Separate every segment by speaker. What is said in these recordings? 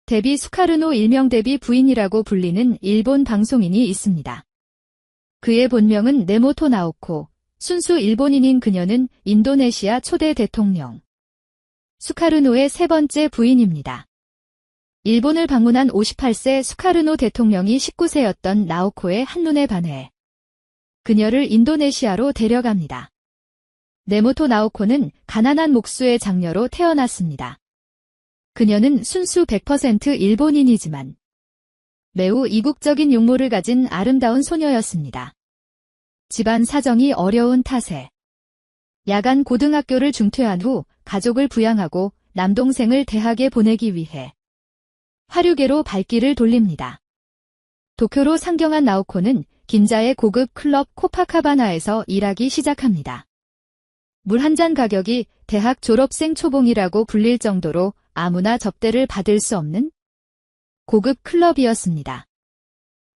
Speaker 1: 데비 수카르노 일명 데비 부인이라고 불리는 일본 방송인이 있습니다. 그의 본명은 네모토 나오코, 순수 일본인인 그녀는 인도네시아 초대 대통령 수카르노의 세 번째 부인입니다. 일본을 방문한 58세 수카르노 대통령이 19세였던 나오코의 한눈에 반해 그녀를 인도네시아로 데려갑니다. 네모토 나오코는 가난한 목수의 장녀로 태어났습니다. 그녀는 순수 100% 일본인이지만 매우 이국적인 용모를 가진 아름다운 소녀였습니다. 집안 사정이 어려운 탓에 야간 고등학교를 중퇴한 후 가족을 부양하고 남동생을 대학에 보내기 위해 화류계로 발길을 돌립니다. 도쿄로 상경한 나오코는 긴자의 고급 클럽 코파카바나에서 일하기 시작합니다. 물 한 잔 가격이 대학 졸업생 초봉이라고 불릴 정도로 아무나 접대를 받을 수 없는 고급 클럽이었습니다.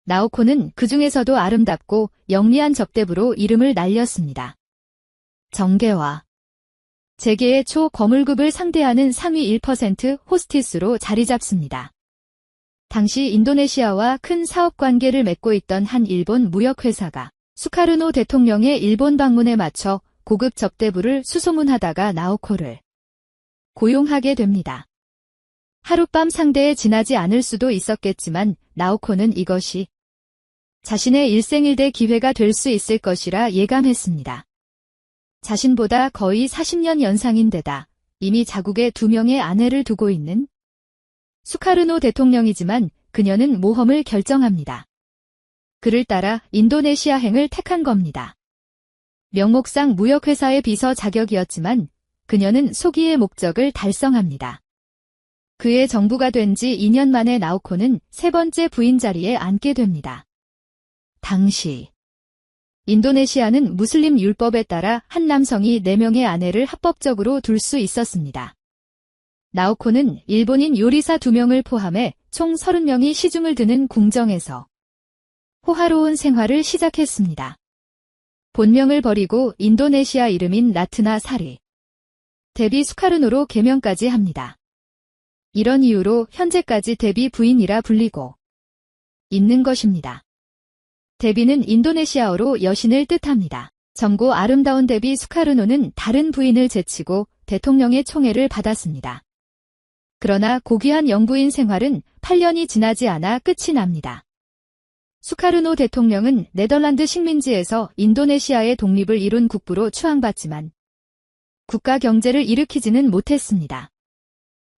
Speaker 1: 나오코는 그 중에서도 아름답고 영리한 접대부로 이름을 날렸습니다. 정계와 재계의 초거물급을 상대하는 상위 1% 호스티스로 자리 잡습니다. 당시 인도네시아와 큰 사업 관계를 맺고 있던 한 일본 무역회사가 수카르노 대통령의 일본 방문에 맞춰 고급 접대부를 수소문하다가 나오코를 고용하게 됩니다. 하룻밤 상대에 지나지 않을 수도 있었겠지만 나오코는 이것이 자신의 일생일대 기회가 될 수 있을 것이라 예감했습니다. 자신보다 거의 40년 연상인데다 이미 자국에 2명의 아내를 두고 있는 수카르노 대통령이지만 그녀는 모험을 결정합니다. 그를 따라 인도네시아행을 택한 겁니다. 명목상 무역회사의 비서 자격이었지만 그녀는 소기의 목적을 달성합니다. 그의 정부가 된 지 2년 만에 나오코는 세 번째 부인 자리에 앉게 됩니다. 당시 인도네시아는 무슬림 율법에 따라 한 남성이 4명의 아내를 합법적으로 둘 수 있었습니다. 나오코는 일본인 요리사 2명을 포함해 총 30명이 시중을 드는 궁정에서 호화로운 생활을 시작했습니다. 본명을 버리고 인도네시아 이름인 라트나 사리, 데비 수카르노로 개명까지 합니다. 이런 이유로 현재까지 데비 부인이라 불리고 있는 것입니다. 데비는 인도네시아어로 여신을 뜻합니다. 젊고 아름다운 데비 수카르노는 다른 부인을 제치고 대통령의 총애를 받았습니다. 그러나 고귀한 영부인 생활은 8년이 지나지 않아 끝이 납니다. 수카르노 대통령은 네덜란드 식민지에서 인도네시아의 독립을 이룬 국부로 추앙받지만 국가 경제를 일으키지는 못했습니다.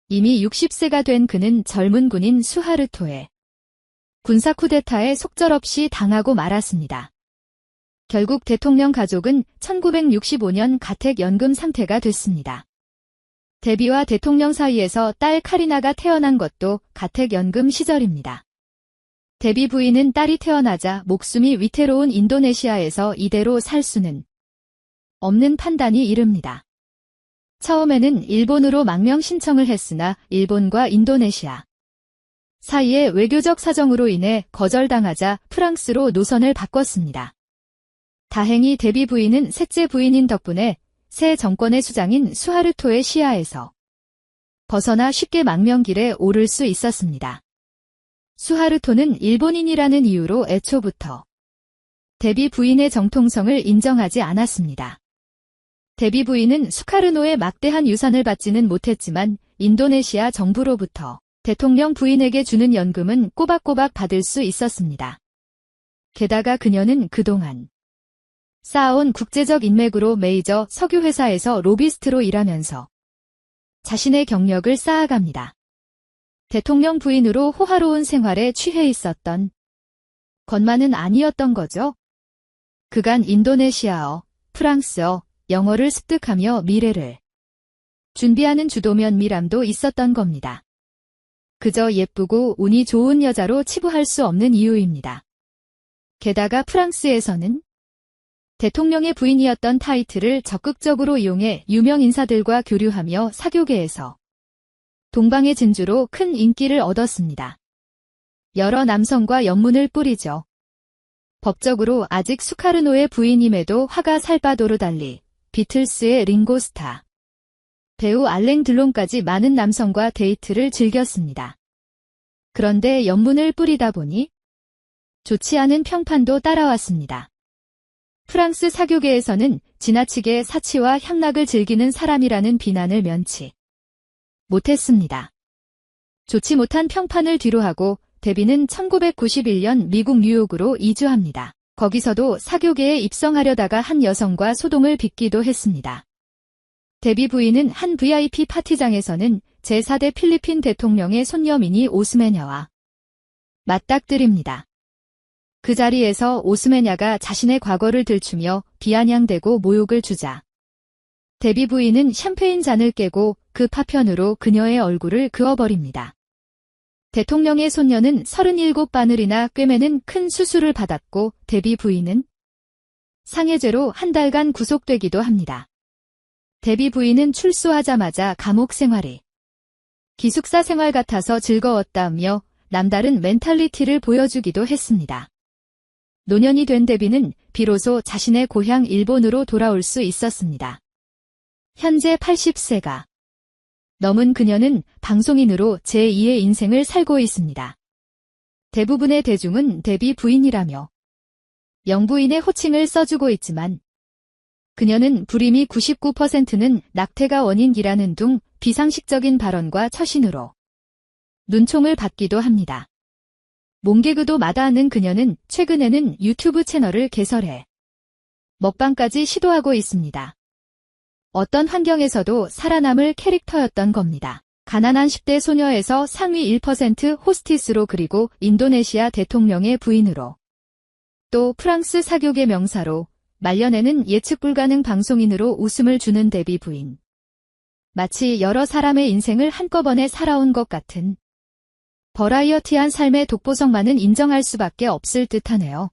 Speaker 1: 이미 60세가 된 그는 젊은 군인 수하르토의 군사 쿠데타에 속절없이 당하고 말았습니다. 결국 대통령 가족은 1965년 가택연금 상태가 됐습니다. 데비와 대통령 사이에서 딸 카리나가 태어난 것도 가택연금 시절입니다. 데비 부인은 딸이 태어나자 목숨이 위태로운 인도네시아에서 이대로 살 수는 없는 판단이 이릅니다. 처음에는 일본으로 망명 신청을 했으나 일본과 인도네시아 사이에 외교적 사정으로 인해 거절당하자 프랑스로 노선을 바꿨습니다. 다행히 데비 부인은 셋째 부인인 덕분에 새 정권의 수장인 수하르토의 시야에서 벗어나 쉽게 망명길에 오를 수 있었습니다. 수하르토는 일본인이라는 이유로 애초부터 데비 부인의 정통성을 인정하지 않았습니다. 데비 부인은 수카르노의 막대한 유산을 받지는 못했지만 인도네시아 정부로부터 대통령 부인에게 주는 연금은 꼬박꼬박 받을 수 있었습니다. 게다가 그녀는 그동안 쌓아온 국제적 인맥으로 메이저 석유회사에서 로비스트로 일하면서 자신의 경력을 쌓아갑니다. 대통령 부인으로 호화로운 생활에 취해 있었던 것만은 아니었던 거죠. 그간 인도네시아어, 프랑스어, 영어를 습득하며 미래를 준비하는 주도면 미람도 있었던 겁니다. 그저 예쁘고 운이 좋은 여자로 치부할 수 없는 이유입니다. 게다가 프랑스에서는 대통령의 부인이었던 타이틀을 적극적으로 이용해 유명 인사들과 교류하며 사교계에서 동방의 진주로 큰 인기를 얻었습니다. 여러 남성과 연문을 뿌리죠. 법적으로 아직 수카르노의 부인임에도 화가 살바도르 달리 비틀스의 링고스타, 배우 알랭 들론까지 많은 남성과 데이트를 즐겼습니다. 그런데 연문을 뿌리다 보니 좋지 않은 평판도 따라왔습니다. 프랑스 사교계에서는 지나치게 사치와 향락을 즐기는 사람이라는 비난을 면치 못했습니다. 좋지 못한 평판을 뒤로하고 데비는 1991년 미국 뉴욕으로 이주합니다. 거기서도 사교계에 입성하려다가 한 여성과 소동을 빚기도 했습니다. 데비 부인은 한 VIP 파티장에서는 제4대 필리핀 대통령의 손녀 미니 오스메냐와 맞닥뜨립니다. 그 자리에서 오스메냐가 자신의 과거를 들추며 비아냥대고 모욕을 주자 데비 부인은 샴페인 잔을 깨고 그 파편으로 그녀의 얼굴을 그어버립니다. 대통령의 손녀는 37바늘이나 꿰매는 큰 수술을 받았고 데비 부인은 상해죄로 한 달간 구속되기도 합니다. 데비 부인은 출소하자마자 감옥 생활이 기숙사 생활 같아서 즐거웠다며 남다른 멘탈리티를 보여주기도 했습니다. 노년이 된 데비는 비로소 자신의 고향 일본으로 돌아올 수 있었습니다. 현재 80세가 넘은 그녀는 방송인으로 제2의 인생을 살고 있습니다. 대부분의 대중은 데비 부인이라며 영부인의 호칭을 써주고 있지만 그녀는 불임이 99%는 낙태가 원인이라는 둥 비상식적인 발언과 처신으로 눈총을 받기도 합니다. 몸개그도 마다하는 그녀는 최근에는 유튜브 채널을 개설해 먹방까지 시도하고 있습니다. 어떤 환경에서도 살아남을 캐릭터였던 겁니다. 가난한 10대 소녀에서 상위 1% 호스티스로 그리고 인도네시아 대통령의 부인으로 또 프랑스 사교계 명사로 말년에는 예측 불가능 방송인으로 웃음을 주는 데비 부인. 마치 여러 사람의 인생을 한꺼번에 살아온 것 같은 버라이어티한 삶의 독보성만은 인정할 수밖에 없을 듯하네요.